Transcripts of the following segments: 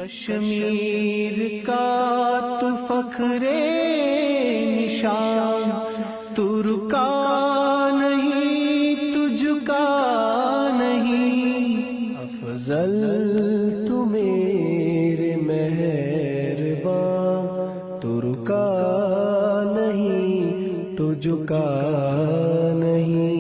کشمیر کا تو فخر نشان، ترکا نہیں تجھ کا نہیں، افضل تو میرے مہرباں، ترکا نہیں تجھ کا نہیں۔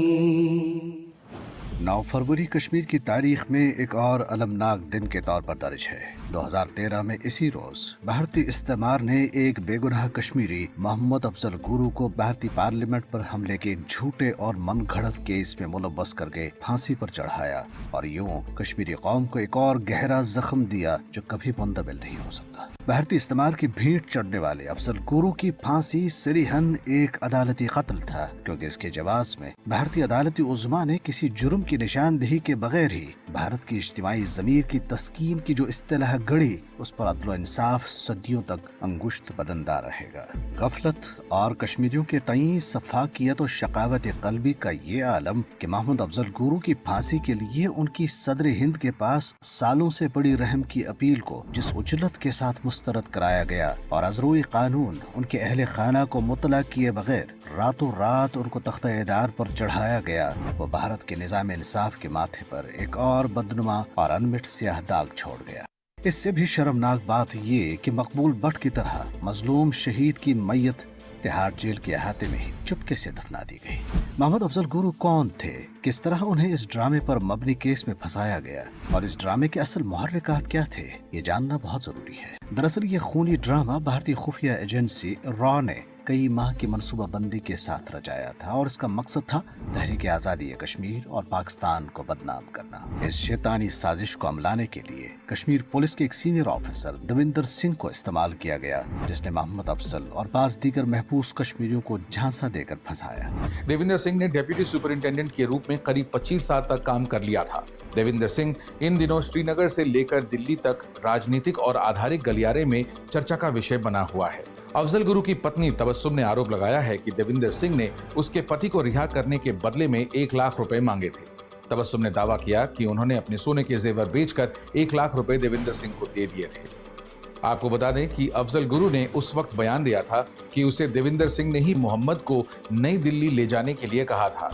9 فروری کشمیر کی تاریخ میں ایک اور المناک دن کے طور پر درج ہے۔ 2013 میں اسی روز بھارتی استعمار نے ایک بے گناہ کشمیری محمد افضل گورو کو بھارتی پارلیمنٹ پر حملے کے ایک جھوٹے اور من گھڑت کیس میں ملوث کر کے پھانسی پر چڑھایا، اور یوں کشمیری قوم کو ایک اور گہرا زخم دیا جو کبھی منتقل نہیں ہو سکتا۔ بھارتی استعمار کی بھینٹ چڑھنے والے افضل گورو کی پھانسی صریحاً ایک عدالتی قتل تھا، کیونکہ اس کے جواز میں بھارتی عدالتی عظما نے کسی جرم کی نشاندہی کے بغیر ہی بھارت کی اجتماعی ضمیر کی تسکین کی جو اصطلاح گڑی، اس پر عدل و انصاف صدیوں تک انگشت بدندار رہے گا۔ غفلت اور کشمیریوں کے تئیں سفاکیت و شقاوت قلبی کا یہ عالم کہ محمد افضل گورو کی پھانسی کے لیے ان کی صدر ہند کے پاس سالوں سے بڑی رحم کی اپیل کو جس اجلت کے ساتھ مسترد کرایا گیا اور از روئے قانون ان کے اہل خانہ کو مطلع کیے بغیر راتوں رات ان کو تختہ اعدام پر چڑھایا گیا، وہ بھارت کے نظام انصاف کے ماتھے پر ایک اور بدنما اور انمٹ سیاہ داغ چھوڑ گیا۔ اس سے بھی شرمناک بات یہ کہ مقبول بٹ کی طرح مظلوم شہید کی میت تہاڑ جیل کے احاطے میں ہی چپکے سے دفنا دی گئی۔ محمد افضل گورو کون تھے؟ کس طرح انہیں اس ڈرامے پر مبنی کیس میں پھنسایا گیا؟ اور اس ڈرامے کے اصل محرکات کیا تھے؟ یہ جاننا بہت ضروری ہے۔ دراصل یہ خونی ڈرامہ بھارتی خفیہ ایجنسی را نے کئی ماہ کی منصوبہ بندی کے ساتھ رچایا تھا، اور اس کا مقصد تھا تحریک آزادی کشمیر اور پاکستان کو بدنام کرنا۔ اس شیطانی سازش کو عملانے کے لیے کشمیر پولیس کے ایک سینئر آفیسر دویندر سنگھ کو استعمال کیا گیا، جس نے محمد افضل اور بعض دیگر محبوس کشمیریوں کو جھانسا دے کر پھنسایا۔ دیویندر سنگھ نے ڈیپٹی سپرنٹینڈنٹ کے روپ میں قریب 25 سال تک کام کر لیا تھا۔ دیویندر سنگھ ان دنوں سری نگر سے لے کر دلی تک راجنیتک اور آدھارک گلیارے میں چرچا کا وشے بنا ہوا ہے۔ افضل گورو کی پتنی تبسم نے آروپ لگایا ہے کہ دیویندر سنگھ نے اس کے پتی کو رہا کرنے کے بدلے میں 1 لاکھ روپے مانگے تھے۔ تبسم نے دعویٰ کیا کہ انہوں نے اپنے سونے کے زیور بیچ کر 1 لاکھ روپے دیویندر سنگھ کو دے دیے تھے۔ آپ کو بتا دیں کہ افضل گورو نے اس وقت بیان دیا تھا کہ اسے دیویندر سنگھ نے ہی محمد کو نئی دلی لے جانے کے لیے کہا تھا۔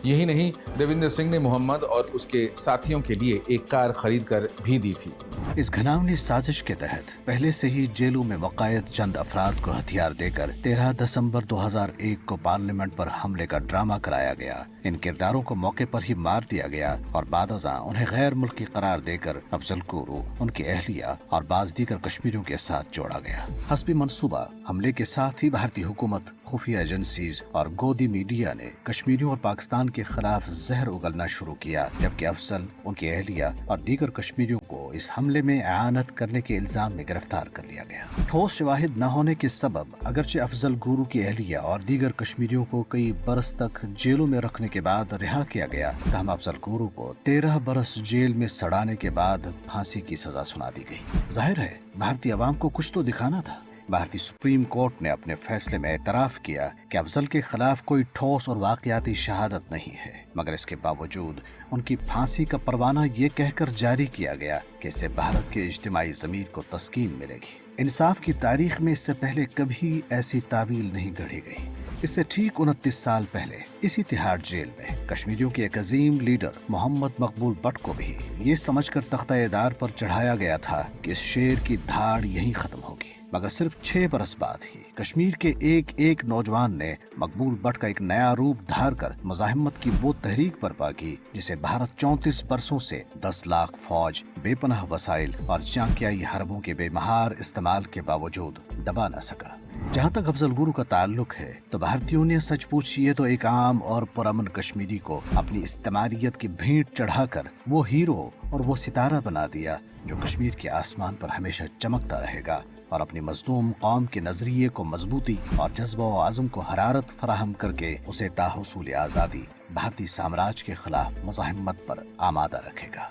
یہی نہیں، دیویندر سنگھ نے محمد اور اس کے ساتھیوں کے لیے ایک کار خرید کر بھی دی تھی۔ اس گھناؤنی سازش کے تحت پہلے سے ہی جیلوں میں مقید چند افراد کو ہتھیار دے کر 13 دسمبر 2001 کو پارلیمنٹ پر حملے کا ڈرامہ کرایا گیا۔ ان کرداروں کو موقع پر ہی مار دیا گیا اور بعد ازاں انہیں غیر ملکی قرار دے کر افضل گورو، ان کی اہلیہ اور بعض دیگر کشمیریوں کے ساتھ جوڑا گیا۔ حسب منصوبہ حملے کے ساتھ ہی بھارتی حکومت، خفیہ ایجنسیز اور گودی میڈیا نے کشمیریوں اور پاکستان کے خلاف زہر اگلنا شروع کیا، جبکہ افضل، ان کی اہلیہ اور دیگر کشمیریوں کو اس حملے میں اعانت کرنے کے الزام میں گرفتار کر لیا گیا۔ ٹھوس شواہد نہ ہونے کے سبب اگرچہ افضل گورو کی اہلیہ اور دیگر کشمیریوں کو کئی برس تک جیلوں میں رکھنے کے بعد رہا کیا گیا، تاہم افضل گورو کو 13 برس جیل میں سڑانے کے بعد پھانسی کی سزا سنا دی گئی۔ ظاہر ہے بھارتی عوام کو کچھ تو دکھانا تھا۔ بھارتی سپریم کورٹ نے اپنے فیصلے میں اعتراف کیا کہ افضل کے خلاف کوئی ٹھوس اور واقعاتی شہادت نہیں ہے، مگر اس کے باوجود ان کی پھانسی کا پروانہ یہ کہہ کر جاری کیا گیا کہ اس سے بھارت کے اجتماعی ضمیر کو تسکین ملے گی۔ انصاف کی تاریخ میں اس سے پہلے کبھی ایسی تعویل نہیں گڑھی گئی۔ اس سے ٹھیک 29 سال پہلے اسی تہاڑ جیل میں کشمیریوں کے ایک عظیم لیڈر محمد مقبول بٹ کو بھی یہ سمجھ کر تختہ اعدام پر چڑھایا گیا تھا کہ اس شیر کی دھاڑ یہیں ختم ہوگی، مگر صرف 6 برس بعد ہی کشمیر کے ایک نوجوان نے مقبول بٹ کا ایک نیا روپ دھار کر مزاحمت کی وہ تحریک برپا کی جسے بھارت 34 برسوں سے 10 لاکھ فوج، بے پناہ وسائل اور چانکیائی حربوں کے بے مہار استعمال کے باوجود دبا نہ سکا۔ جہاں تک افضل گورو کا تعلق ہے تو بھارتیوں نے سچ پوچھیے تو ایک عام اور پرامن کشمیری کو اپنی استعماریت کی بھینٹ چڑھا کر وہ ہیرو اور وہ ستارہ بنا دیا جو کشمیر کے آسمان پر ہمیشہ چمکتا رہے گا، اور اپنی مظلوم قوم کے نظریے کو مضبوطی اور جذبہ و عزم کو حرارت فراہم کر کے اسے تاحصول آزادی بھارتی سامراج کے خلاف مزاحمت پر آمادہ رکھے گا۔